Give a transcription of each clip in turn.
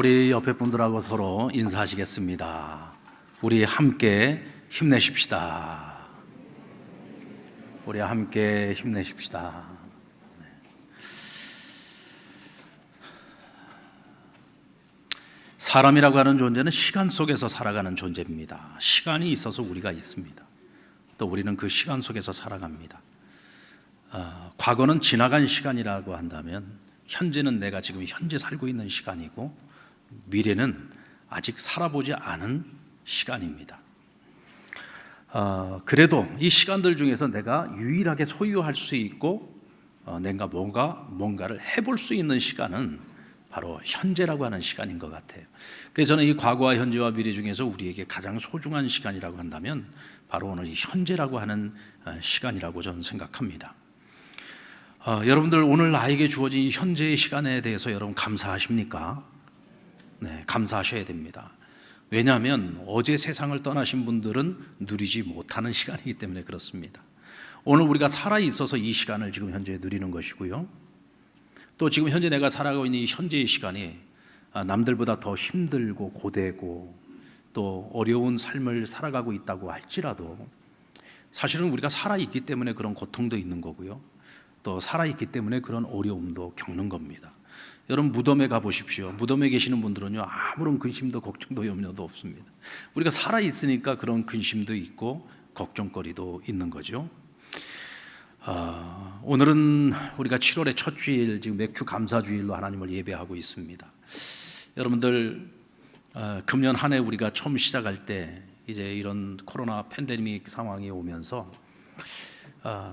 우리 옆에 분들하고 서로 인사하시겠습니다. 우리 함께 힘내십시다. 우리 함께 힘내십시다. 네. 사람이라고 하는 존재는 시간 속에서 살아가는 존재입니다. 시간이 있어서 우리가 있습니다. 또 우리는 그 시간 속에서 살아갑니다. 과거는 지나간 시간이라고 한다면 현재는 내가 지금 현재 살고 있는 시간이고 미래는 아직 살아보지 않은 시간입니다. 그래도 이 시간들 중에서 내가 유일하게 소유할 수 있고 내가 뭔가를 해볼 수 있는 시간은 바로 현재라고 하는 시간인 것 같아요. 그래서 저는 이 과거와 현재와 미래 중에서 우리에게 가장 소중한 시간이라고 한다면 바로 오늘 이 현재라고 하는 시간이라고 저는 생각합니다. 여러분들 오늘 나에게 주어진 이 현재의 시간에 대해서 여러분 감사하십니까? 네, 감사하셔야 됩니다. 왜냐하면 어제 세상을 떠나신 분들은 누리지 못하는 시간이기 때문에 그렇습니다. 오늘 우리가 살아있어서 이 시간을 지금 현재 누리는 것이고요. 또 지금 현재 내가 살아가고 있는 이 현재의 시간이 남들보다 더 힘들고 고되고 또 어려운 삶을 살아가고 있다고 할지라도 사실은 우리가 살아있기 때문에 그런 고통도 있는 거고요. 또 살아있기 때문에 그런 어려움도 겪는 겁니다. 여러분 무덤에 가보십시오. 무덤에 계시는 분들은요 아무런 근심도 걱정도 염려도 없습니다. 우리가 살아있으니까 그런 근심도 있고 걱정거리도 있는 거죠. 오늘은 우리가 7월의 첫 주일, 지금 맥주 감사주일로 하나님을 예배하고 있습니다. 여러분들 금년 한 해 우리가 처음 시작할 때 이제 이런 코로나 팬데믹 상황이 오면서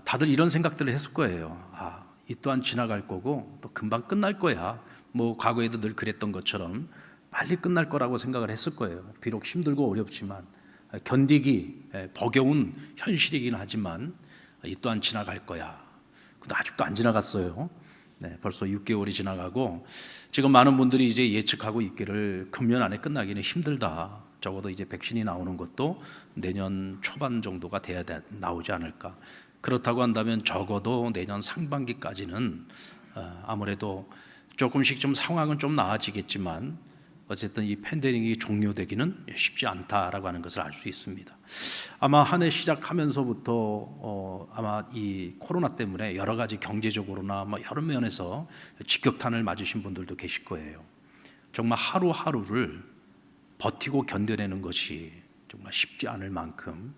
다들 이런 생각들을 했을 거예요. 이 또한 지나갈 거고 또 금방 끝날 거야. 뭐 과거에도 늘 그랬던 것처럼 빨리 끝날 거라고 생각을 했을 거예요. 비록 힘들고 어렵지만 견디기 버거운 현실이긴 하지만 이 또한 지나갈 거야. 근데 아직도 안 지나갔어요. 네, 벌써 6개월이 지나가고 지금 많은 분들이 이제 예측하고 있기를 금년 안에 끝나기는 힘들다. 적어도 이제 백신이 나오는 것도 내년 초반 정도가 돼야 나오지 않을까. 그렇다고 한다면 적어도 내년 상반기까지는 아무래도 조금씩 좀 상황은 좀 나아지겠지만 어쨌든 이 팬데믹이 종료되기는 쉽지 않다라고 하는 것을 알 수 있습니다. 아마 한 해 시작하면서부터 아마 이 코로나 때문에 여러 가지 경제적으로나 여러 면에서 직격탄을 맞으신 분들도 계실 거예요. 정말 하루하루를 버티고 견뎌내는 것이 정말 쉽지 않을 만큼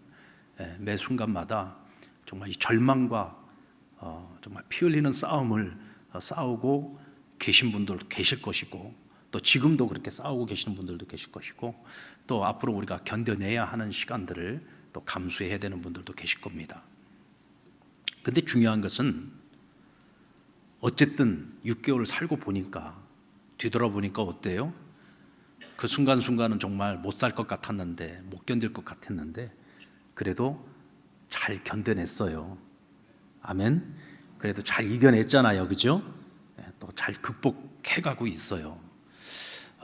매 순간마다 정말 이 절망과 정말 피 흘리는 싸움을 싸우고 계신 분들도 계실 것이고 또 지금도 그렇게 싸우고 계시는 분들도 계실 것이고 또 앞으로 우리가 견뎌내야 하는 시간들을 또 감수해야 되는 분들도 계실 겁니다. 근데 중요한 것은 어쨌든 6개월을 살고 보니까 뒤돌아보니까 어때요? 그 순간순간은 정말 못 살 것 같았는데 못 견딜 것 같았는데 그래도 잘 견뎌냈어요. 아멘. 그래도 잘 이겨냈잖아요. 그죠? 또 잘 극복해가고 있어요.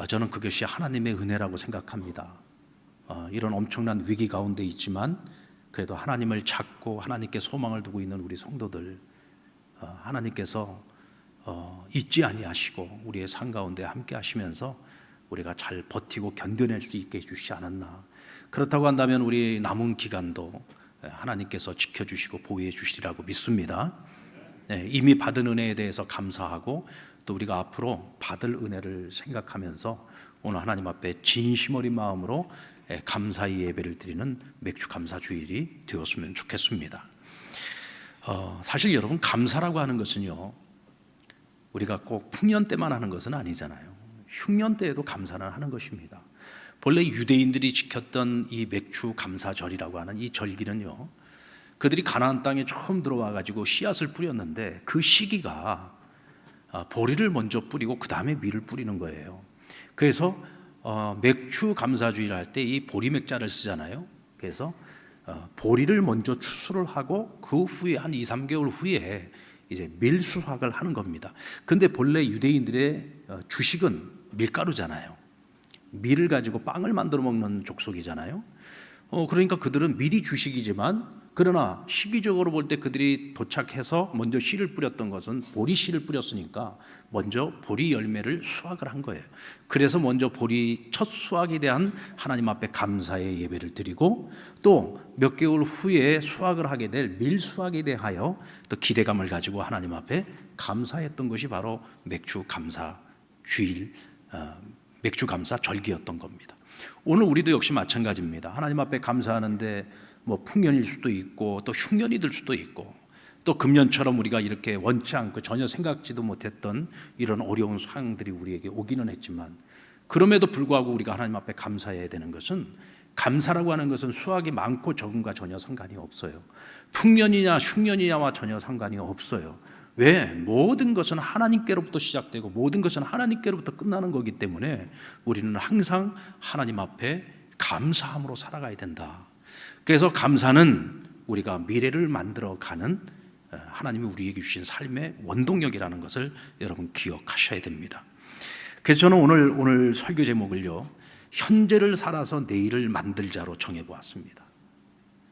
저는 그것이 하나님의 은혜라고 생각합니다. 이런 엄청난 위기 가운데 있지만 그래도 하나님을 찾고 하나님께 소망을 두고 있는 우리 성도들 하나님께서 잊지 아니하시고 우리의 삶 가운데 함께 하시면서 우리가 잘 버티고 견뎌낼 수 있게 해주시지 않았나. 그렇다고 한다면 우리 남은 기간도 하나님께서 지켜주시고 보호해 주시리라고 믿습니다. 이미 받은 은혜에 대해서 감사하고 또 우리가 앞으로 받을 은혜를 생각하면서 오늘 하나님 앞에 진심 어린 마음으로 감사의 예배를 드리는 맥주 감사주일이 되었으면 좋겠습니다. 사실 여러분 감사라고 하는 것은요 우리가 꼭 풍년 때만 하는 것은 아니잖아요. 흉년 때에도 감사는 하는 것입니다. 본래 유대인들이 지켰던 이 맥주 감사절이라고 하는 이 절기는요 그들이 가나안 땅에 처음 들어와 가지고 씨앗을 뿌렸는데 그 시기가 보리를 먼저 뿌리고 그 다음에 밀을 뿌리는 거예요. 그래서 맥주 감사주의를 할 때 이 보리 맥자를 쓰잖아요. 그래서 보리를 먼저 추수를 하고 그 후에 한 2-3개월 후에 이제 밀 수확을 하는 겁니다. 근데 본래 유대인들의 주식은 밀가루잖아요. 밀을 가지고 빵을 만들어 먹는 족속이잖아요. 그러니까 그들은 미리 주식이지만 그러나 시기적으로 볼 때 그들이 도착해서 먼저 씨를 뿌렸던 것은 보리 씨를 뿌렸으니까 먼저 보리 열매를 수확을 한 거예요. 그래서 먼저 보리 첫 수확에 대한 하나님 앞에 감사의 예배를 드리고 또 몇 개월 후에 수확을 하게 될 밀 수확에 대하여 또 기대감을 가지고 하나님 앞에 감사했던 것이 바로 맥주 감사 주일, 맥주 감사 절기였던 겁니다. 오늘 우리도 역시 마찬가지입니다. 하나님 앞에 감사하는데 뭐 풍년일 수도 있고 또 흉년이 될 수도 있고 또 금년처럼 우리가 이렇게 원치 않고 전혀 생각지도 못했던 이런 어려운 상황들이 우리에게 오기는 했지만 그럼에도 불구하고 우리가 하나님 앞에 감사해야 되는 것은 감사라고 하는 것은 수확이 많고 적음과 전혀 상관이 없어요. 풍년이냐 흉년이냐와 전혀 상관이 없어요. 왜? 모든 것은 하나님께로부터 시작되고 모든 것은 하나님께로부터 끝나는 거기 때문에 우리는 항상 하나님 앞에 감사함으로 살아가야 된다. 그래서 감사는 우리가 미래를 만들어가는 하나님이 우리에게 주신 삶의 원동력이라는 것을 여러분 기억하셔야 됩니다. 그래서 저는 오늘 설교 제목을요, 현재를 살아서 내일을 만들자로 정해보았습니다.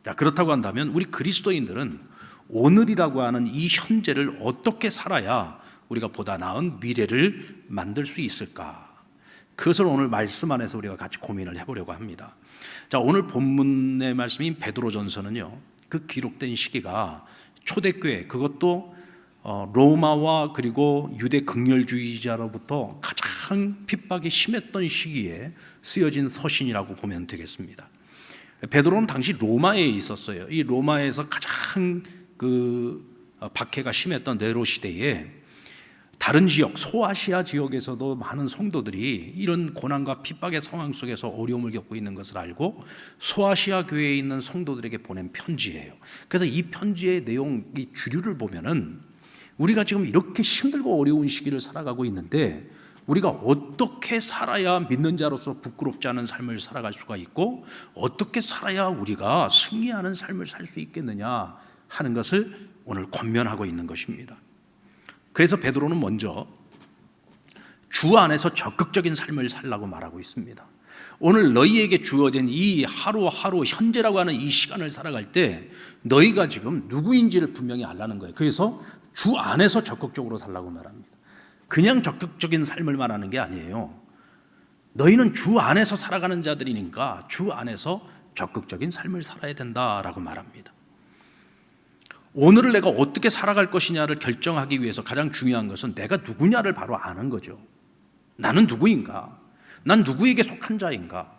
자, 그렇다고 한다면 우리 그리스도인들은 오늘이라고 하는 이 현재를 어떻게 살아야 우리가 보다 나은 미래를 만들 수 있을까? 그것을 오늘 말씀 안에서 우리가 같이 고민을 해보려고 합니다. 자, 오늘 본문의 말씀인 베드로전서는요, 그 기록된 시기가 초대교회, 그것도 로마와 그리고 유대 극렬주의자로부터 가장 핍박이 심했던 시기에 쓰여진 서신이라고 보면 되겠습니다. 베드로는 당시 로마에 있었어요. 이 로마에서 가장 박해가 심했던 네로 시대에 다른 지역, 소아시아 지역에서도 많은 성도들이 이런 고난과 핍박의 상황 속에서 어려움을 겪고 있는 것을 알고 소아시아 교회에 있는 성도들에게 보낸 편지예요. 그래서 이 편지의 내용, 이 주류를 보면은 우리가 지금 이렇게 힘들고 어려운 시기를 살아가고 있는데 우리가 어떻게 살아야 믿는 자로서 부끄럽지 않은 삶을 살아갈 수가 있고 어떻게 살아야 우리가 승리하는 삶을 살 수 있겠느냐 하는 것을 오늘 권면하고 있는 것입니다. 그래서 베드로는 먼저 주 안에서 적극적인 삶을 살라고 말하고 있습니다. 오늘 너희에게 주어진 이 하루하루 현재라고 하는 이 시간을 살아갈 때 너희가 지금 누구인지를 분명히 알라는 거예요. 그래서 주 안에서 적극적으로 살라고 말합니다. 그냥 적극적인 삶을 말하는 게 아니에요. 너희는 주 안에서 살아가는 자들이니까 주 안에서 적극적인 삶을 살아야 된다라고 말합니다. 오늘을 내가 어떻게 살아갈 것이냐를 결정하기 위해서 가장 중요한 것은 내가 누구냐를 바로 아는 거죠. 나는 누구인가? 난 누구에게 속한 자인가?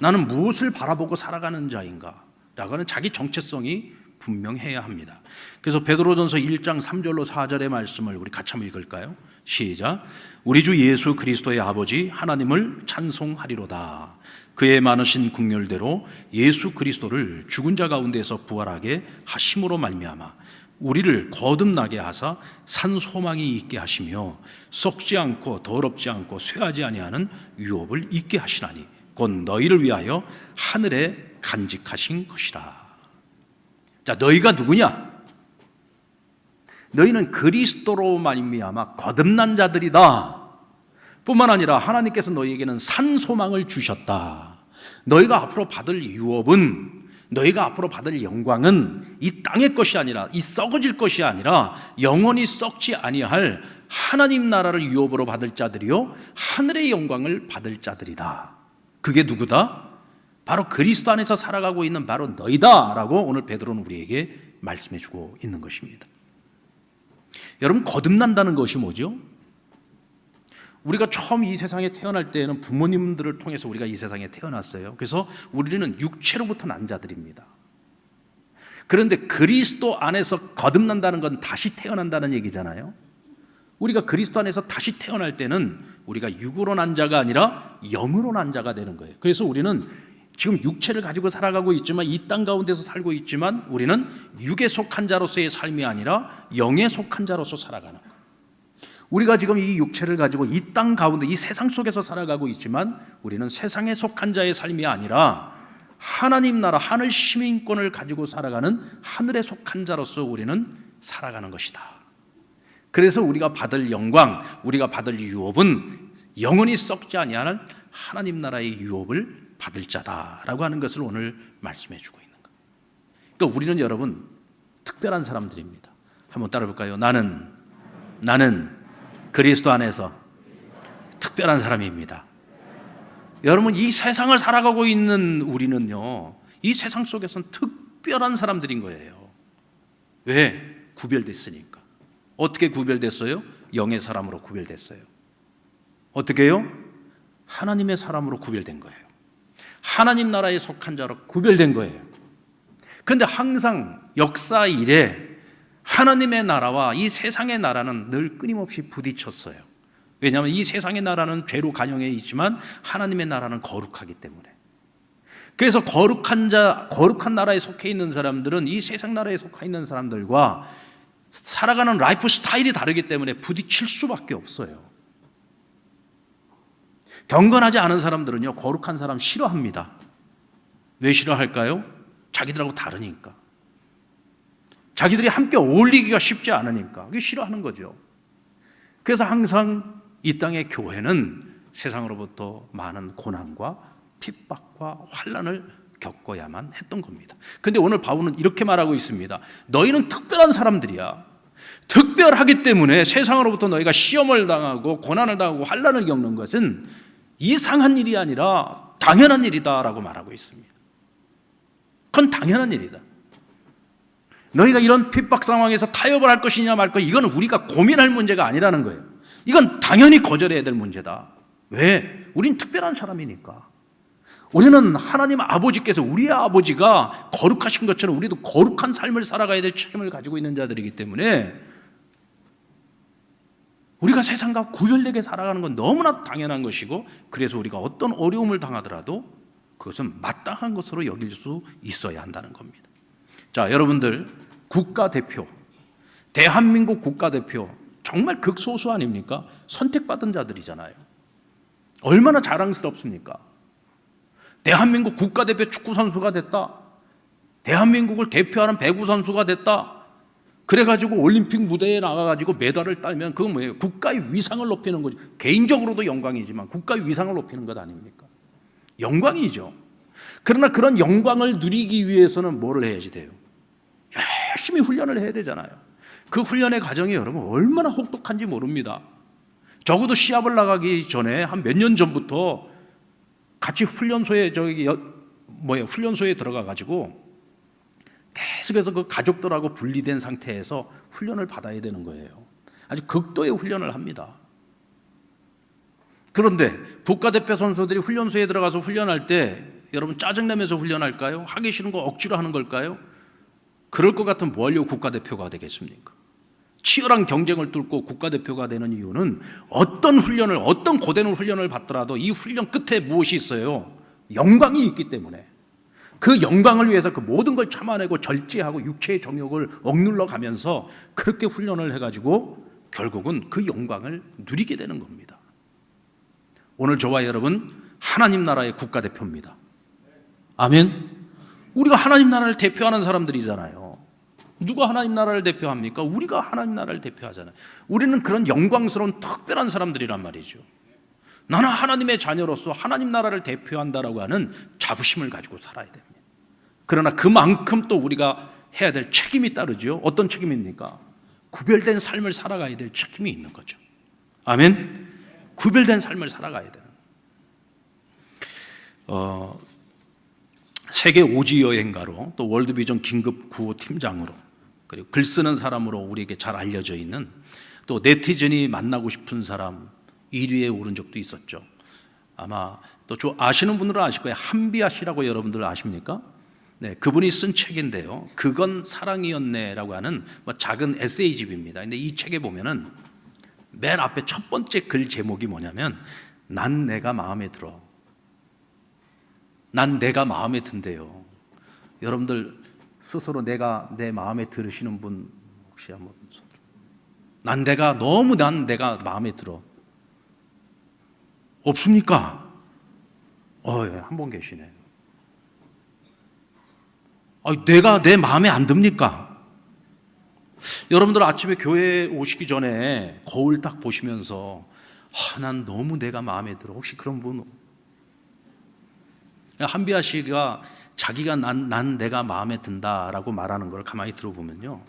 나는 무엇을 바라보고 살아가는 자인가? 라고 하는 자기 정체성이 분명해야 합니다. 그래서 베드로전서 1장 3절로 4절의 말씀을 우리 같이 한번 읽을까요? 시작. 우리 주 예수 그리스도의 아버지 하나님을 찬송하리로다. 그의 많으신 긍휼대로 예수 그리스도를 죽은 자 가운데서 부활하게 하심으로 말미암아 우리를 거듭나게 하사 산 소망이 있게 하시며 썩지 않고 더럽지 않고 쇠하지 아니하는 유업을 있게 하시나니 곧 너희를 위하여 하늘에 간직하신 것이라. 자, 너희가 누구냐? 너희는 그리스도로 말미암아 거듭난 자들이다. 뿐만 아니라 하나님께서 너희에게는 산 소망을 주셨다. 너희가 앞으로 받을 유업은, 너희가 앞으로 받을 영광은 이 땅의 것이 아니라, 이 썩어질 것이 아니라 영원히 썩지 아니할 하나님 나라를 유업으로 받을 자들이요 하늘의 영광을 받을 자들이다. 그게 누구다? 바로 그리스도 안에서 살아가고 있는 바로 너희다라고 오늘 베드로는 우리에게 말씀해 주고 있는 것입니다. 여러분, 거듭난다는 것이 뭐죠? 우리가 처음 이 세상에 태어날 때에는 부모님들을 통해서 우리가 이 세상에 태어났어요. 그래서 우리는 육체로부터 난 자들입니다. 그런데 그리스도 안에서 거듭난다는 건 다시 태어난다는 얘기잖아요. 우리가 그리스도 안에서 다시 태어날 때는 우리가 육으로 난 자가 아니라 영으로 난 자가 되는 거예요. 그래서 우리는 지금 육체를 가지고 살아가고 있지만, 이 땅 가운데서 살고 있지만 우리는 육에 속한 자로서의 삶이 아니라 영에 속한 자로서 살아가는 거예요. 우리가 지금 이 육체를 가지고 이 땅 가운데, 이 세상 속에서 살아가고 있지만 우리는 세상에 속한 자의 삶이 아니라 하나님 나라, 하늘 시민권을 가지고 살아가는 하늘에 속한 자로서 우리는 살아가는 것이다. 그래서 우리가 받을 영광, 우리가 받을 유업은 영원히 썩지 아니하는 하나님 나라의 유업을 받을 자다라고 하는 것을 오늘 말씀해 주고 있는 거예요. 그러니까 우리는 여러분 특별한 사람들입니다. 한번 따라 볼까요? 나는 그리스도 안에서 특별한 사람입니다. 여러분, 이 세상을 살아가고 있는 우리는요, 이 세상 속에서는 특별한 사람들인 거예요. 왜? 구별됐으니까. 어떻게 구별됐어요? 영의 사람으로 구별됐어요. 어떻게 해요? 하나님의 사람으로 구별된 거예요. 하나님 나라에 속한 자로 구별된 거예요. 그런데 항상 역사 이래 하나님의 나라와 이 세상의 나라는 늘 끊임없이 부딪혔어요. 왜냐하면 이 세상의 나라는 죄로 간영해 있지만 하나님의 나라는 거룩하기 때문에. 그래서 거룩한 나라에 속해 있는 사람들은 이 세상 나라에 속해 있는 사람들과 살아가는 라이프 스타일이 다르기 때문에 부딪힐 수밖에 없어요. 경건하지 않은 사람들은요, 거룩한 사람 싫어합니다. 왜 싫어할까요? 자기들하고 다르니까. 자기들이 함께 어울리기가 쉽지 않으니까. 그게 싫어하는 거죠. 그래서 항상 이 땅의 교회는 세상으로부터 많은 고난과 핍박과 환난을 겪어야만 했던 겁니다. 그런데 오늘 바울은 이렇게 말하고 있습니다. 너희는 특별한 사람들이야. 특별하기 때문에 세상으로부터 너희가 시험을 당하고 고난을 당하고 환난을 겪는 것은 이상한 일이 아니라 당연한 일이다라고 말하고 있습니다. 그건 당연한 일이다. 너희가 이런 핍박 상황에서 타협을 할 것이냐 말 것이냐, 이건 우리가 고민할 문제가 아니라는 거예요. 이건 당연히 거절해야 될 문제다. 왜? 우린 특별한 사람이니까. 우리는 하나님 아버지께서, 우리의 아버지가 거룩하신 것처럼 우리도 거룩한 삶을 살아가야 될 책임을 가지고 있는 자들이기 때문에 우리가 세상과 구별되게 살아가는 건 너무나 당연한 것이고, 그래서 우리가 어떤 어려움을 당하더라도 그것은 마땅한 것으로 여길 수 있어야 한다는 겁니다. 자, 여러분들, 국가대표, 대한민국 국가대표, 정말 극소수 아닙니까? 선택받은 자들이잖아요. 얼마나 자랑스럽습니까? 대한민국 국가대표 축구선수가 됐다, 대한민국을 대표하는 배구선수가 됐다, 그래가지고 올림픽 무대에 나가가지고 메달을 따면 그건 뭐예요? 국가의 위상을 높이는 거죠. 개인적으로도 영광이지만 국가의 위상을 높이는 것 아닙니까? 영광이죠. 그러나 그런 영광을 누리기 위해서는 뭐를 해야지 돼요? 열심히 훈련을 해야 되잖아요. 그 훈련의 과정이 여러분 얼마나 혹독한지 모릅니다. 적어도 시합을 나가기 전에 한 몇 년 전부터 같이 훈련소에 훈련소에 들어가가지고 계속해서 그 가족들하고 분리된 상태에서 훈련을 받아야 되는 거예요. 아주 극도의 훈련을 합니다. 그런데 국가대표 선수들이 훈련소에 들어가서 훈련할 때 여러분 짜증내면서 훈련할까요? 하기 싫은 거 억지로 하는 걸까요? 그럴 것 같으면 뭐 하려고 국가대표가 되겠습니까? 치열한 경쟁을 뚫고 국가대표가 되는 이유는 어떤 고된 훈련을 받더라도 이 훈련 끝에 무엇이 있어요? 영광이 있기 때문에. 그 영광을 위해서 그 모든 걸 참아내고 절제하고 육체의 정욕을 억눌러 가면서 그렇게 훈련을 해가지고 결국은 그 영광을 누리게 되는 겁니다. 오늘 저와 여러분 하나님 나라의 국가대표입니다. 아멘. 우리가 하나님 나라를 대표하는 사람들이잖아요. 누가 하나님 나라를 대표합니까? 우리가 하나님 나라를 대표하잖아요. 우리는 그런 영광스러운 특별한 사람들이란 말이죠. 나는 하나님의 자녀로서 하나님 나라를 대표한다라고 하는 자부심을 가지고 살아야 됩니다. 그러나 그만큼 또 우리가 해야 될 책임이 따르죠. 어떤 책임입니까? 구별된 삶을 살아가야 될 책임이 있는 거죠. 아멘. 구별된 삶을 살아가야 되는. 세계 오지 여행가로 또 월드비전 긴급 구호 팀장으로 그리고 글 쓰는 사람으로 우리에게 잘 알려져 있는, 또 네티즌이 만나고 싶은 사람 1위에 오른 적도 있었죠. 아마 또 아시는 분들은 아실 거예요. 한비아 씨라고 여러분들 아십니까? 네, 그분이 쓴 책인데요. 그건 사랑이었네라고 하는 작은 에세이집입니다. 근데 이 책에 보면은 맨 앞에 첫 번째 글 제목이 뭐냐면 난 내가 마음에 들어. 난 내가 마음에 든대요. 여러분들 스스로 내 마음에 들으시는 분 혹시 한번, 난 내가 마음에 들어. 없습니까? 예, 한 분 계시네. 내가 내 마음에 안 듭니까? 여러분들 아침에 교회 오시기 전에 거울 딱 보시면서 난 너무 내가 마음에 들어. 혹시 그런 분? 한비아 씨가 자기가 난 내가 마음에 든다라고 말하는 걸 가만히 들어보면요,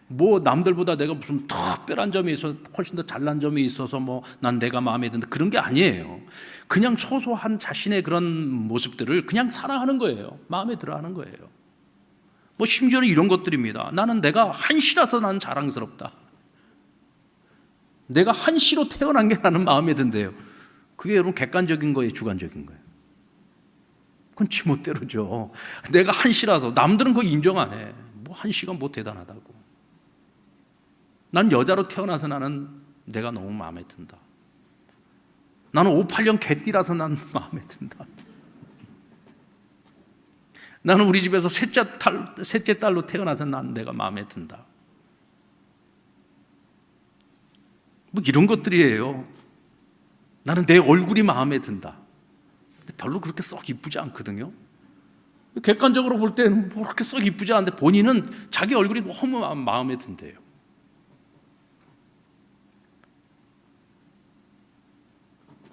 뭐 남들보다 내가 무슨 특별한 점이 있어서 훨씬 더 잘난 점이 있어서 뭐 난 내가 마음에 든다 그런 게 아니에요. 그냥 소소한 자신의 그런 모습들을 그냥 사랑하는 거예요. 마음에 들어하는 거예요. 뭐 심지어는 이런 것들입니다. 나는 내가 한시라서 나는 자랑스럽다. 내가 한시로 태어난 게 나는 마음에 든대요. 그게 여러분 객관적인 거예요, 주관적인 거예요? 그건 지멋대로죠. 내가 한시라서. 남들은 그거 인정 안 해. 뭐 한시가 뭐 대단하다고. 난 여자로 태어나서 나는 내가 너무 마음에 든다. 나는 58년 개띠라서 난 마음에 든다. 나는 우리 집에서 셋째 딸로 태어나서 난 내가 마음에 든다. 뭐 이런 것들이에요. 나는 내 얼굴이 마음에 든다. 근데 별로 그렇게 썩 이쁘지 않거든요. 객관적으로 볼 때는 뭐 그렇게 썩 이쁘지 않은데 본인은 자기 얼굴이 너무 마음에 든대요.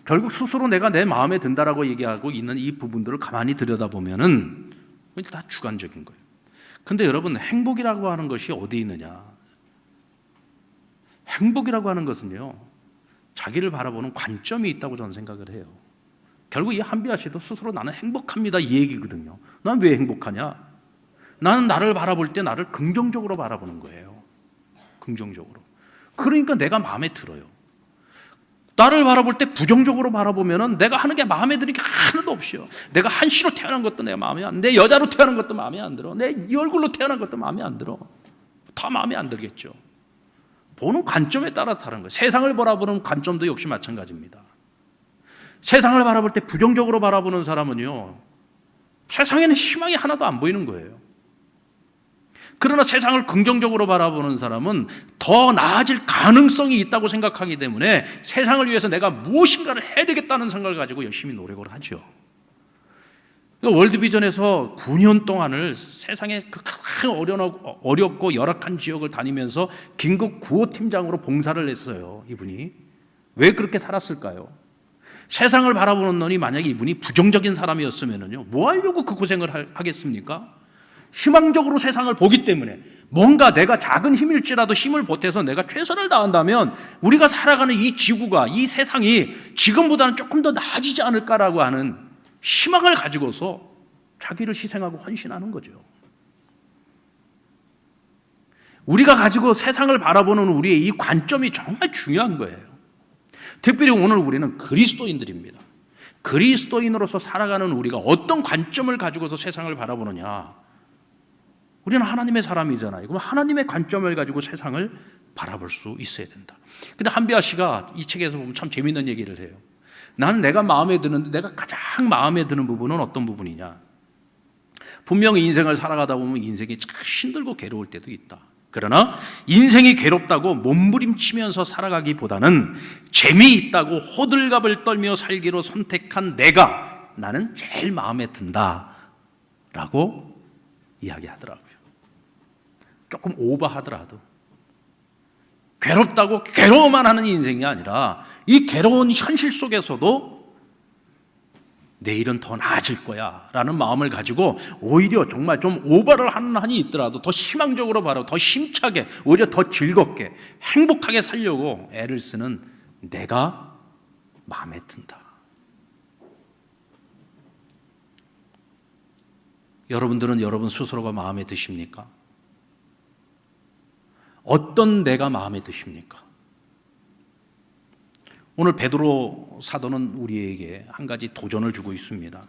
결국 스스로 내가 내 마음에 든다라고 얘기하고 있는 이 부분들을 가만히 들여다보면은 다 주관적인 거예요. 근데 여러분, 행복이라고 하는 것이 어디 있느냐? 행복이라고 하는 것은요, 자기를 바라보는 관점이 있다고 저는 생각을 해요. 결국 이 한비아 씨도 스스로 나는 행복합니다 이 얘기거든요. 난 왜 행복하냐? 나는 나를 바라볼 때 나를 긍정적으로 바라보는 거예요. 긍정적으로. 그러니까 내가 마음에 들어요. 나를 바라볼 때 부정적으로 바라보면은 내가 하는 게 마음에 드는 게 하나도 없어요. 내가 한시로 태어난 것도 내 마음에 안 들어. 내 여자로 태어난 것도 마음에 안 들어. 내 이 얼굴로 태어난 것도 마음에 안 들어. 다 마음에 안 들겠죠. 보는 관점에 따라 다른 거예요. 세상을 바라보는 관점도 역시 마찬가지입니다. 세상을 바라볼 때 부정적으로 바라보는 사람은요, 세상에는 희망이 하나도 안 보이는 거예요. 그러나 세상을 긍정적으로 바라보는 사람은 더 나아질 가능성이 있다고 생각하기 때문에 세상을 위해서 내가 무엇인가를 해야 되겠다는 생각을 가지고 열심히 노력을 하죠. 월드비전에서 9년 동안을 세상의 그 큰 어렵고 열악한 지역을 다니면서 긴급 구호팀장으로 봉사를 했어요. 이분이 왜 그렇게 살았을까요? 세상을 바라보는 눈이 만약에 이분이 부정적인 사람이었으면요, 뭐 하려고 그 고생을 하겠습니까? 희망적으로 세상을 보기 때문에 뭔가 내가 작은 힘일지라도 힘을 보태서 내가 최선을 다한다면 우리가 살아가는 이 지구가, 이 세상이 지금보다는 조금 더 나아지지 않을까라고 하는 희망을 가지고서 자기를 희생하고 헌신하는 거죠. 우리가 가지고 세상을 바라보는 우리의 이 관점이 정말 중요한 거예요. 특별히 오늘 우리는 그리스도인들입니다. 그리스도인으로서 살아가는 우리가 어떤 관점을 가지고서 세상을 바라보느냐. 우리는 하나님의 사람이잖아요. 그럼 하나님의 관점을 가지고 세상을 바라볼 수 있어야 된다. 근데 한비아 씨가 이 책에서 보면 참 재미있는 얘기를 해요. 나는 내가 마음에 드는데 내가 가장 마음에 드는 부분은 어떤 부분이냐. 분명히 인생을 살아가다 보면 인생이 참 힘들고 괴로울 때도 있다. 그러나 인생이 괴롭다고 몸부림치면서 살아가기보다는 재미있다고 호들갑을 떨며 살기로 선택한 내가 나는 제일 마음에 든다라고 이야기하더라고요. 조금 오버하더라도 괴롭다고 괴로워만 하는 인생이 아니라 이 괴로운 현실 속에서도 내일은 더 나아질 거야 라는 마음을 가지고 오히려 정말 좀 오버를 하는 한이 있더라도 더 희망적으로 바라고 더 힘차게 오히려 더 즐겁게 행복하게 살려고 애를 쓰는 내가 마음에 든다. 여러분들은 여러분 스스로가 마음에 드십니까? 어떤 내가 마음에 드십니까? 오늘 베드로 사도는 우리에게 한 가지 도전을 주고 있습니다.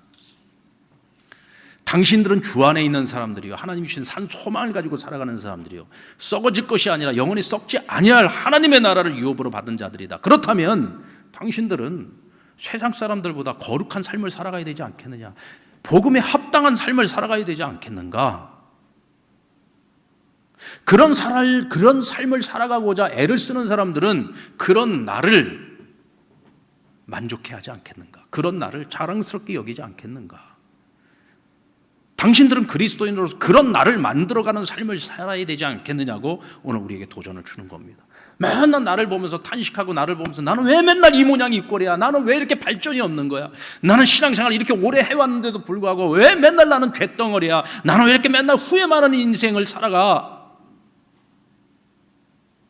당신들은 주 안에 있는 사람들이요, 하나님이 주신 산 소망을 가지고 살아가는 사람들이요, 썩어질 것이 아니라 영원히 썩지 아니할 하나님의 나라를 유업으로 받은 자들이다. 그렇다면 당신들은 세상 사람들보다 거룩한 삶을 살아가야 되지 않겠느냐? 복음에 합당한 삶을 살아가야 되지 않겠는가? 그런 삶을 살아가고자 애를 쓰는 사람들은 그런 나를 만족해하지 않겠는가? 그런 나를 자랑스럽게 여기지 않겠는가? 당신들은 그리스도인으로서 그런 나를 만들어가는 삶을 살아야 되지 않겠느냐고 오늘 우리에게 도전을 주는 겁니다. 맨날 나를 보면서 탄식하고 나를 보면서 나는 왜 맨날 이 모양이 이 꼴이야? 나는 왜 이렇게 발전이 없는 거야? 나는 신앙생활 이렇게 오래 해왔는데도 불구하고 왜 맨날 나는 쇳덩어리야? 나는 왜 이렇게 맨날 후회만 하는 인생을 살아가?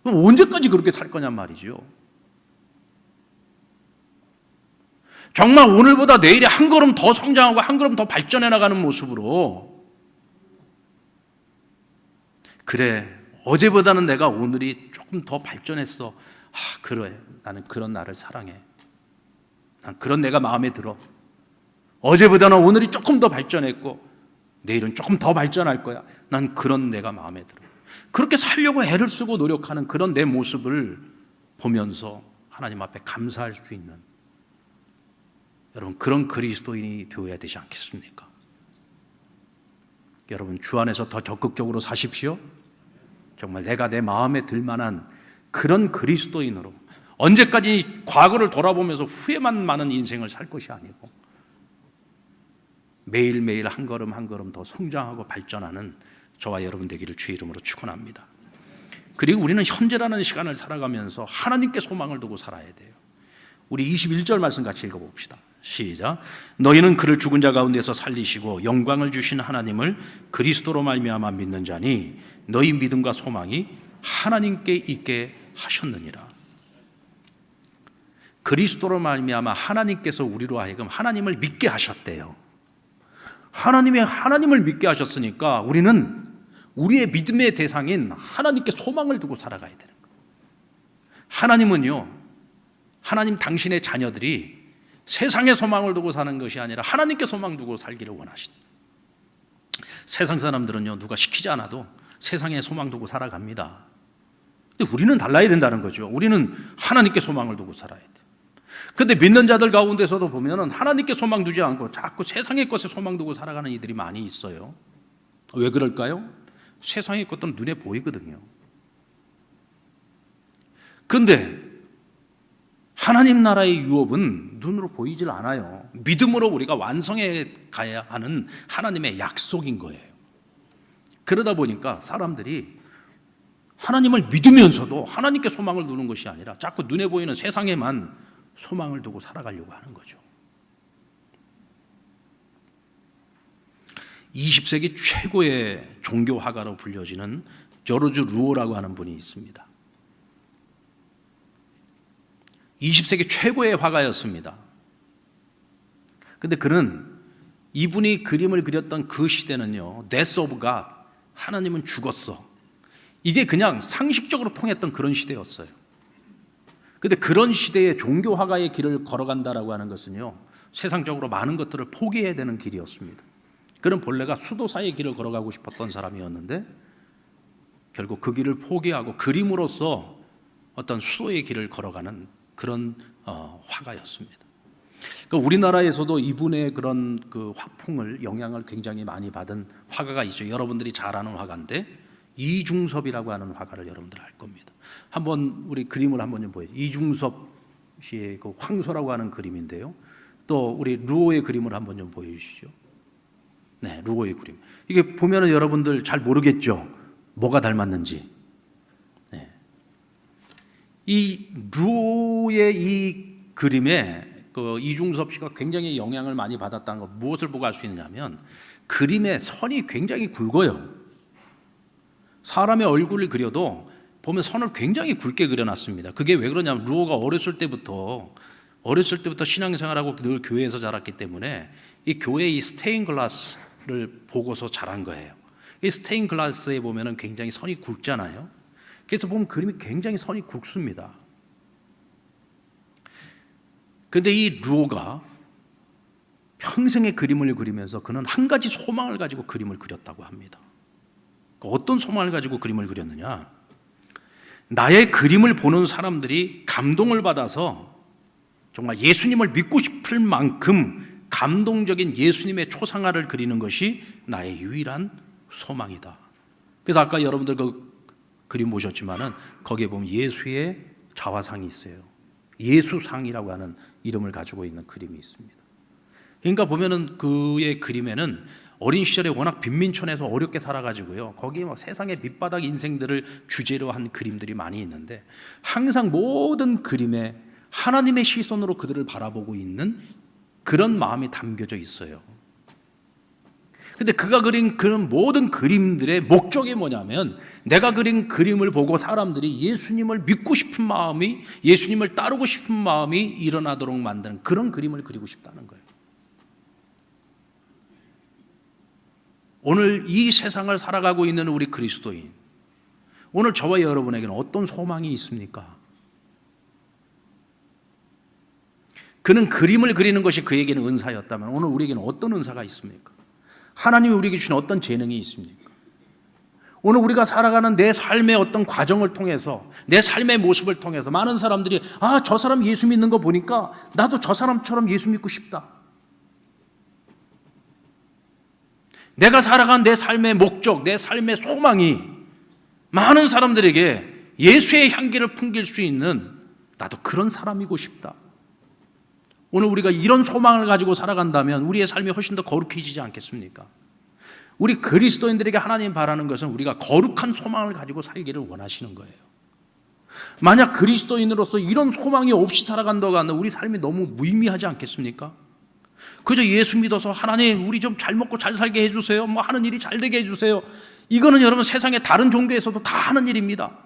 그럼 언제까지 그렇게 살 거냔 말이죠. 정말 오늘보다 내일이 한 걸음 더 성장하고 한 걸음 더 발전해 나가는 모습으로, 그래, 어제보다는 내가 오늘이 조금 더 발전했어. 그래, 나는 그런 나를 사랑해. 난 그런 내가 마음에 들어. 어제보다는 오늘이 조금 더 발전했고 내일은 조금 더 발전할 거야. 난 그런 내가 마음에 들어. 그렇게 살려고 애를 쓰고 노력하는 그런 내 모습을 보면서 하나님 앞에 감사할 수 있는, 여러분, 그런 그리스도인이 되어야 되지 않겠습니까? 여러분, 주 안에서 더 적극적으로 사십시오. 정말 내가 내 마음에 들 만한 그런 그리스도인으로, 언제까지 과거를 돌아보면서 후회만 많은 인생을 살 것이 아니고 매일매일 한 걸음 한 걸음 더 성장하고 발전하는 저와 여러분 되기를 주의 이름으로 축원합니다. 그리고 우리는 현재라는 시간을 살아가면서 하나님께 소망을 두고 살아야 돼요. 우리 21절 말씀 같이 읽어봅시다. 시작. 너희는 그를 죽은 자 가운데서 살리시고 영광을 주신 하나님을 그리스도로 말미암아 믿는 자니 너희 믿음과 소망이 하나님께 있게 하셨느니라. 그리스도로 말미암아 하나님께서 우리로 하여금 하나님을 믿게 하셨대요. 하나님을 믿게 하셨으니까 우리는 우리의 믿음의 대상인 하나님께 소망을 두고 살아가야 되는 거예요. 하나님은요, 하나님 당신의 자녀들이 세상에 소망을 두고 사는 것이 아니라 하나님께 소망 두고 살기를 원하신다. 세상 사람들은요, 누가 시키지 않아도 세상에 소망 두고 살아갑니다. 근데 우리는 달라야 된다는 거죠. 우리는 하나님께 소망을 두고 살아야 돼요. 근데 믿는 자들 가운데서도 보면은 하나님께 소망 두지 않고 자꾸 세상의 것에 소망 두고 살아가는 이들이 많이 있어요. 왜 그럴까요? 세상의 것들은 눈에 보이거든요. 근데 하나님 나라의 유업은 눈으로 보이질 않아요. 믿음으로 우리가 완성해 가야 하는 하나님의 약속인 거예요. 그러다 보니까 사람들이 하나님을 믿으면서도 하나님께 소망을 두는 것이 아니라 자꾸 눈에 보이는 세상에만 소망을 두고 살아가려고 하는 거죠. 20세기 최고의 종교 화가로 불려지는 조르주 루오라고 하는 분이 있습니다. 20세기 최고의 화가였습니다. 근데 이분이 그림을 그렸던 그 시대는요, Death of God, 하나님은 죽었어. 이게 그냥 상식적으로 통했던 그런 시대였어요. 근데 그런 시대에 종교 화가의 길을 걸어간다라고 하는 것은요, 세상적으로 많은 것들을 포기해야 되는 길이었습니다. 그는 본래가 수도사의 길을 걸어가고 싶었던 사람이었는데 결국 그 길을 포기하고 그림으로써 어떤 수도의 길을 걸어가는 그런 화가였습니다. 그러니까 우리나라에서도 이분의 그런 그 화풍을 영향을 굉장히 많이 받은 화가가 있죠. 여러분들이 잘 아는 화가인데 이중섭이라고 하는 화가를 여러분들 알 겁니다. 한번 우리 그림을 한번 좀 보여주세요. 이중섭 씨의 그 황소라고 하는 그림인데요. 또 우리 루오의 그림을 한번 좀 보여주시죠. 네, 루오의 그림. 이게 보면은 여러분들 잘 모르겠죠. 뭐가 닮았는지. 네. 이 루오의 이 그림에 그 이중섭 씨가 굉장히 영향을 많이 받았다는 거, 무엇을 보고 알 수 있느냐면 그림의 선이 굉장히 굵어요. 사람의 얼굴을 그려도 보면 선을 굉장히 굵게 그려놨습니다. 그게 왜 그러냐면 루오가 어렸을 때부터 신앙생활하고 늘 교회에서 자랐기 때문에 이 교회의 이 스테인 글라스를 보고서 자란 거예요. 이 스테인 글라스에 보면은 굉장히 선이 굵잖아요. 그래서 보면 그림이 굉장히 선이 굵습니다. 근데 이 루오가 평생의 그림을 그리면서 그는 한 가지 소망을 가지고 그림을 그렸다고 합니다. 어떤 소망을 가지고 그림을 그렸느냐? 나의 그림을 보는 사람들이 감동을 받아서 정말 예수님을 믿고 싶을 만큼 감동적인 예수님의 초상화를 그리는 것이 나의 유일한 소망이다. 그래서 아까 여러분들 그 그림 보셨지만은 거기에 보면 예수의 자화상이 있어요. 예수상이라고 하는 이름을 가지고 있는 그림이 있습니다. 그러니까 보면은 그의 그림에는 어린 시절에 워낙 빈민촌에서 어렵게 살아가지고요, 거기에 막 세상의 밑바닥 인생들을 주제로 한 그림들이 많이 있는데, 항상 모든 그림에 하나님의 시선으로 그들을 바라보고 있는 그런 마음이 담겨져 있어요. 근데 그가 그린 그런 모든 그림들의 목적이 뭐냐면, 내가 그린 그림을 보고 사람들이 예수님을 믿고 싶은 마음이, 예수님을 따르고 싶은 마음이 일어나도록 만드는 그런 그림을 그리고 싶다는 거예요. 오늘 이 세상을 살아가고 있는 우리 그리스도인, 오늘 저와 여러분에게는 어떤 소망이 있습니까? 그는 그림을 그리는 것이 그에게는 은사였다면 오늘 우리에게는 어떤 은사가 있습니까? 하나님이 우리에게 주신 어떤 재능이 있습니까? 오늘 우리가 살아가는 내 삶의 어떤 과정을 통해서, 내 삶의 모습을 통해서 많은 사람들이 저 사람 예수 믿는 거 보니까 나도 저 사람처럼 예수 믿고 싶다. 내가 살아간 내 삶의 목적, 내 삶의 소망이 많은 사람들에게 예수의 향기를 풍길 수 있는, 나도 그런 사람이고 싶다. 오늘 우리가 이런 소망을 가지고 살아간다면 우리의 삶이 훨씬 더 거룩해지지 않겠습니까? 우리 그리스도인들에게 하나님 바라는 것은 우리가 거룩한 소망을 가지고 살기를 원하시는 거예요. 만약 그리스도인으로서 이런 소망이 없이 살아간다고 하면 우리 삶이 너무 무의미하지 않겠습니까? 그저 예수 믿어서 하나님 우리 좀 잘 먹고 잘 살게 해주세요, 하는 일이 잘 되게 해주세요, 이거는 여러분 세상의 다른 종교에서도 다 하는 일입니다.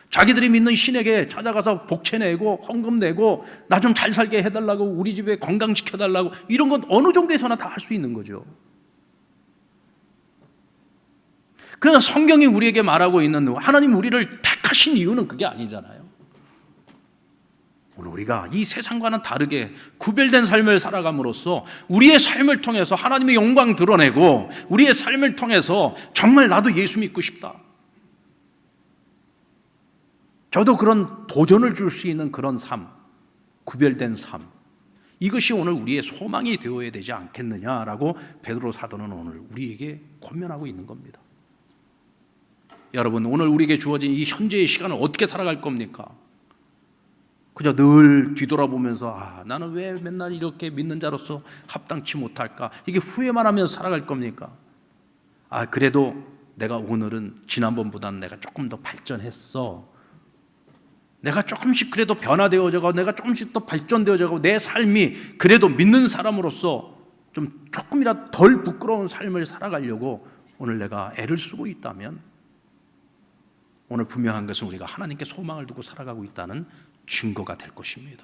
자기들이 믿는 신에게 찾아가서 복채 내고 헌금 내고 나 좀 잘 살게 해달라고, 우리 집에 건강시켜달라고, 이런 건 어느 종교에서나 다 할 수 있는 거죠. 그러나 성경이 우리에게 말하고 있는, 하나님 우리를 택하신 이유는 그게 아니잖아요. 오늘 우리가 이 세상과는 다르게 구별된 삶을 살아감으로써 우리의 삶을 통해서 하나님의 영광 드러내고, 우리의 삶을 통해서 정말 나도 예수 믿고 싶다, 저도 그런 도전을 줄 수 있는 그런 삶, 구별된 삶, 이것이 오늘 우리의 소망이 되어야 되지 않겠느냐라고 베드로 사도는 오늘 우리에게 권면하고 있는 겁니다. 여러분, 오늘 우리에게 주어진 이 현재의 시간을 어떻게 살아갈 겁니까? 그저 늘 뒤돌아보면서 나는 왜 맨날 이렇게 믿는 자로서 합당치 못할까, 이게 후회만 하면서 살아갈 겁니까? 그래도 내가 오늘은 지난번보다는 내가 조금 더 발전했어, 내가 조금씩 그래도 변화되어져가고 내가 조금씩 더 발전되어져가고 내 삶이 그래도 믿는 사람으로서 좀 조금이라도 덜 부끄러운 삶을 살아가려고 오늘 내가 애를 쓰고 있다면, 오늘 분명한 것은 우리가 하나님께 소망을 두고 살아가고 있다는 증거가 될 것입니다.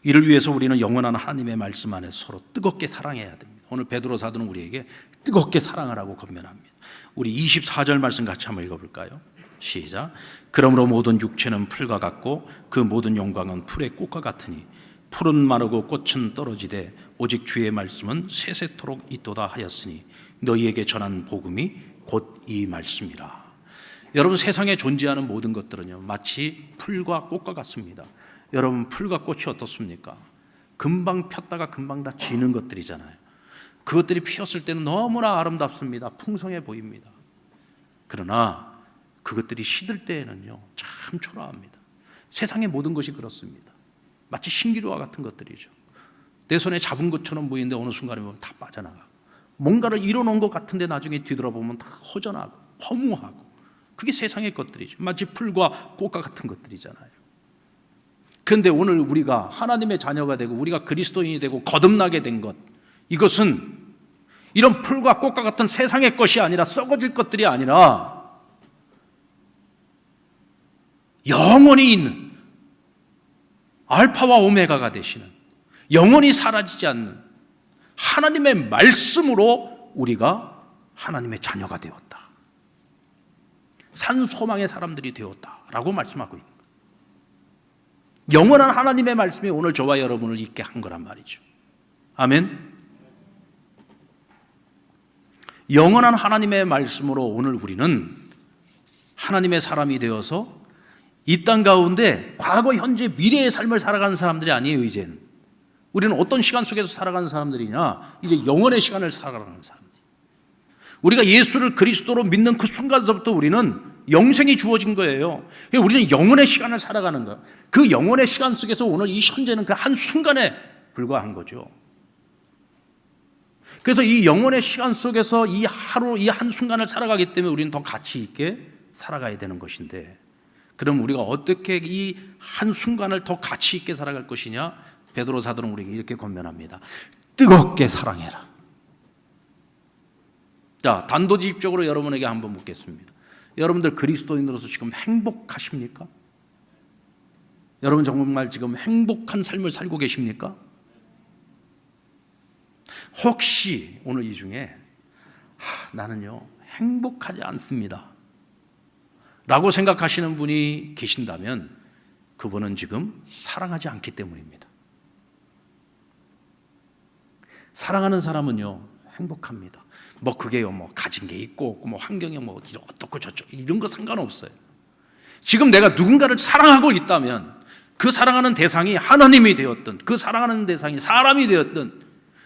이를 위해서 우리는 영원한 하나님의 말씀 안에서 서로 뜨겁게 사랑해야 됩니다. 오늘 베드로 사도는 우리에게 뜨겁게 사랑하라고 권면합니다. 우리 24절 말씀 같이 한번 읽어볼까요? 시작. 그러므로 모든 육체는 풀과 같고 그 모든 영광은 풀의 꽃과 같으니 풀은 마르고 꽃은 떨어지되 오직 주의 말씀은 세세토록 있도다 하였으니 너희에게 전한 복음이 곧 이 말씀이라. 여러분, 세상에 존재하는 모든 것들은요 마치 풀과 꽃과 같습니다. 여러분, 풀과 꽃이 어떻습니까? 금방 폈다가 금방 다 지는 것들이잖아요. 그것들이 피었을 때는 너무나 아름답습니다. 풍성해 보입니다. 그러나 그것들이 시들 때에는요 참 초라합니다. 세상의 모든 것이 그렇습니다. 마치 신기루와 같은 것들이죠. 내 손에 잡은 것처럼 보이는데 어느 순간에 보면 다 빠져나가고, 뭔가를 이뤄놓은 것 같은데 나중에 뒤돌아보면 다 허전하고 허무하고, 그게 세상의 것들이죠. 마치 풀과 꽃과 같은 것들이잖아요. 그런데 오늘 우리가 하나님의 자녀가 되고 우리가 그리스도인이 되고 거듭나게 된 것, 이것은 이런 풀과 꽃과 같은 세상의 것이 아니라, 썩어질 것들이 아니라 영원히 있는 알파와 오메가가 되시는, 영원히 사라지지 않는 하나님의 말씀으로 우리가 하나님의 자녀가 되었다, 산 소망의 사람들이 되었다라고 말씀하고 있는 거예요. 영원한 하나님의 말씀이 오늘 저와 여러분을 있게 한 거란 말이죠. 아멘. 영원한 하나님의 말씀으로 오늘 우리는 하나님의 사람이 되어서 이 땅 가운데 과거, 현재, 미래의 삶을 살아가는 사람들이 아니에요. 이제는 우리는 어떤 시간 속에서 살아가는 사람들이냐, 이제 영원의 시간을 살아가는 사람들. 우리가 예수를 그리스도로 믿는 그 순간서부터 우리는 영생이 주어진 거예요. 우리는 영원의 시간을 살아가는 거예요. 그 영원의 시간 속에서 오늘 이 현재는 그 한순간에 불과한 거죠. 그래서 이 영혼의 시간 속에서 이 하루, 이 한순간을 살아가기 때문에 우리는 더 가치 있게 살아가야 되는 것인데, 그럼 우리가 어떻게 이 한순간을 더 가치 있게 살아갈 것이냐? 베드로 사도는 우리에게 이렇게 권면합니다. 뜨겁게 사랑해라. 자, 단도직입적으로 여러분에게 한번 묻겠습니다. 여러분들 그리스도인으로서 지금 행복하십니까? 여러분 정말 지금 행복한 삶을 살고 계십니까? 혹시 오늘 이 중에 나는요 행복하지 않습니다 라고 생각하시는 분이 계신다면 그분은 지금 사랑하지 않기 때문입니다. 사랑하는 사람은요 행복합니다. 뭐 그게요 뭐 가진 게 있고 없고 뭐 환경이 뭐 어떻고 저쩌고 이런 거 상관없어요. 지금 내가 누군가를 사랑하고 있다면 그 사랑하는 대상이 하나님이 되었든 그 사랑하는 대상이 사람이 되었든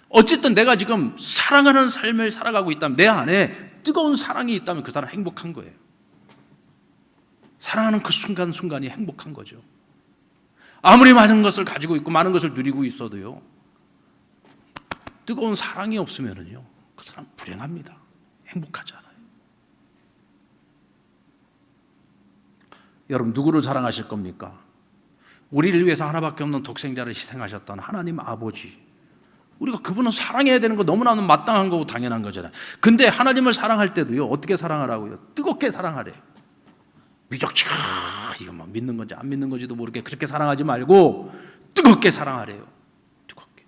어쨌든 내가 지금 사랑하는 삶을 살아가고 있다면, 내 안에 뜨거운 사랑이 있다면 그 사람 행복한 거예요. 사랑하는 그 순간순간이 행복한 거죠. 아무리 많은 것을 가지고 있고 많은 것을 누리고 있어도요 뜨거운 사랑이 없으면은요 그 사람 불행합니다. 행복하지 않아요. 여러분 누구를 사랑하실 겁니까? 우리를 위해서 하나밖에 없는 독생자를 희생하셨던 하나님 아버지, 우리가 그분은 사랑해야 되는 거 너무나도 마땅한 거고 당연한 거잖아요. 근데 하나님을 사랑할 때도요 어떻게 사랑하라고요? 뜨겁게 사랑하래요. 미적지가 이거 뭐 믿는 건지 안 믿는 건지도 모르게 그렇게 사랑하지 말고 뜨겁게 사랑하래요. 뜨겁게.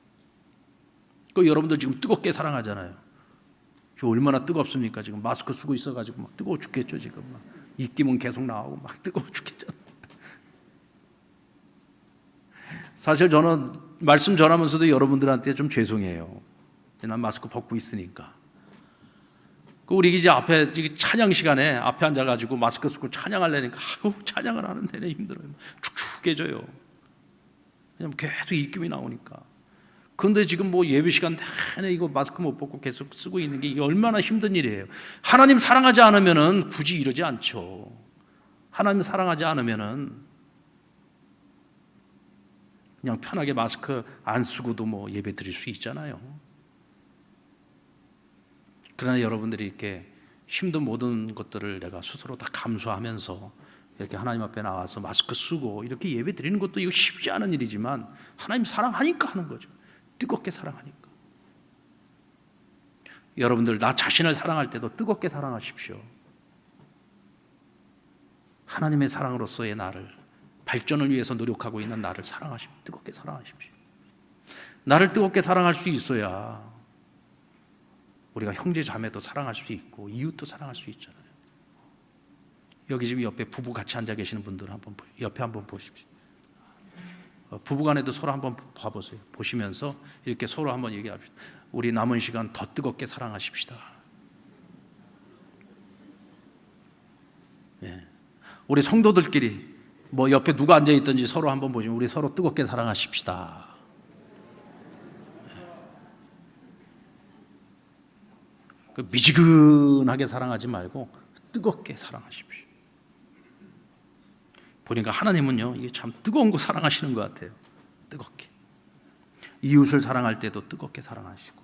그 여러분들 지금 뜨겁게 사랑하잖아요. 저 얼마나 뜨겁습니까? 지금 마스크 쓰고 있어가지고 막 뜨거워 죽겠죠. 지금 막 입김은 계속 나오고 막 뜨거워 죽겠잖아요. 사실 저는 말씀 전하면서도 여러분들한테 좀 죄송해요. 난 마스크 벗고 있으니까. 우리 이제 앞에 찬양 시간에 앞에 앉아가지고 마스크 쓰고 찬양하려니까 찬양을 하는 데는 힘들어요. 축축해져요. 왜냐면 계속 입김이 나오니까. 그런데 지금 뭐 예배 시간 내내 이거 마스크 못 벗고 계속 쓰고 있는 게 이게 얼마나 힘든 일이에요. 하나님 사랑하지 않으면은 굳이 이러지 않죠. 하나님 사랑하지 않으면은 그냥 편하게 마스크 안 쓰고도 뭐 예배 드릴 수 있잖아요. 그러나 여러분들이 이렇게 힘든 모든 것들을 내가 스스로 다 감수하면서 이렇게 하나님 앞에 나와서 마스크 쓰고 이렇게 예배 드리는 것도 이거 쉽지 않은 일이지만 하나님 사랑하니까 하는 거죠. 뜨겁게 사랑하니까. 여러분들 나 자신을 사랑할 때도 뜨겁게 사랑하십시오. 하나님의 사랑으로서의 나를, 발전을 위해서 노력하고 있는 나를 사랑하십시오. 뜨겁게 사랑하십시오. 나를 뜨겁게 사랑할 수 있어야 우리가 형제 자매도 사랑할 수 있고 이웃도 사랑할 수 있잖아요. 여기 지금 옆에 부부 같이 앉아 계시는 분들 한번 옆에 한번 보십시오. 부부간에도 서로 한번 봐보세요. 보시면서 이렇게 서로 한번 얘기합시다. 우리 남은 시간 더 뜨겁게 사랑하십시다. 예. 우리 성도들끼리 뭐 옆에 누가 앉아 있든지 서로 한번 보시면 우리 서로 뜨겁게 사랑하십시다. 그 미지근하게 사랑하지 말고 뜨겁게 사랑하십시오. 보니까 하나님은요 이게 참 뜨거운 거 사랑하시는 것 같아요. 뜨겁게. 이웃을 사랑할 때도 뜨겁게 사랑하시고,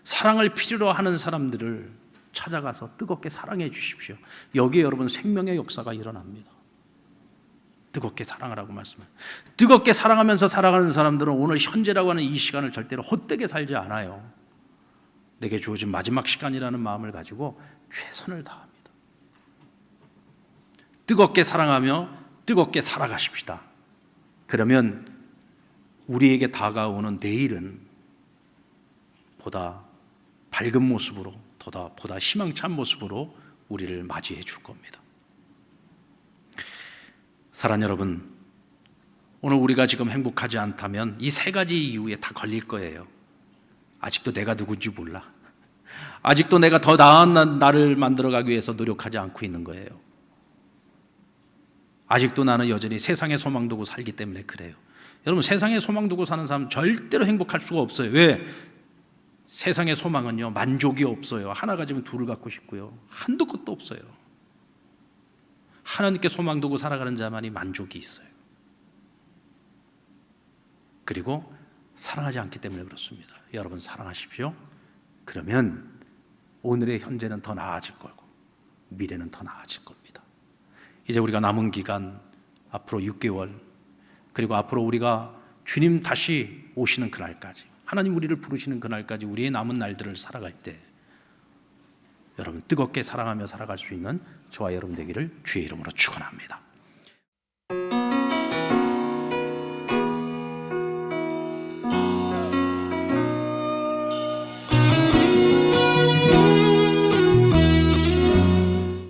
사랑을 필요로 하는 사람들을 찾아가서 뜨겁게 사랑해 주십시오. 여기에 여러분 생명의 역사가 일어납니다. 뜨겁게 사랑하라고 말씀해요. 뜨겁게 사랑하면서 살아가는 사람들은 오늘 현재라고 하는 이 시간을 절대로 헛되게 살지 않아요. 내게 주어진 마지막 시간이라는 마음을 가지고 최선을 다합니다. 뜨겁게 사랑하며 뜨겁게 살아가십시다. 그러면 우리에게 다가오는 내일은 보다 밝은 모습으로, 보다 희망찬 모습으로 우리를 맞이해 줄 겁니다. 사랑하는 여러분, 오늘 우리가 지금 행복하지 않다면 이 세 가지 이유에 다 걸릴 거예요. 아직도 내가 누군지 몰라. 아직도 내가 더 나은 나를 만들어가기 위해서 노력하지 않고 있는 거예요. 아직도 나는 여전히 세상에 소망 두고 살기 때문에 그래요. 여러분, 세상에 소망 두고 사는 사람은 절대로 행복할 수가 없어요. 왜? 세상의 소망은요 만족이 없어요. 하나 가지면 둘을 갖고 싶고요, 한도 끝도 없어요. 하나님께 소망 두고 살아가는 자만이 만족이 있어요. 그리고 사랑하지 않기 때문에 그렇습니다. 여러분 사랑하십시오. 그러면 오늘의 현재는 더 나아질 거고 미래는 더 나아질 겁니다. 이제 우리가 남은 기간 앞으로 6개월 그리고 앞으로 우리가 주님 다시 오시는 그날까지 하나님 우리를 부르시는 그날까지 우리의 남은 날들을 살아갈 때 여러분 뜨겁게 사랑하며 살아갈 수 있는 저와 여러분 되기를 주의 이름으로 축원합니다.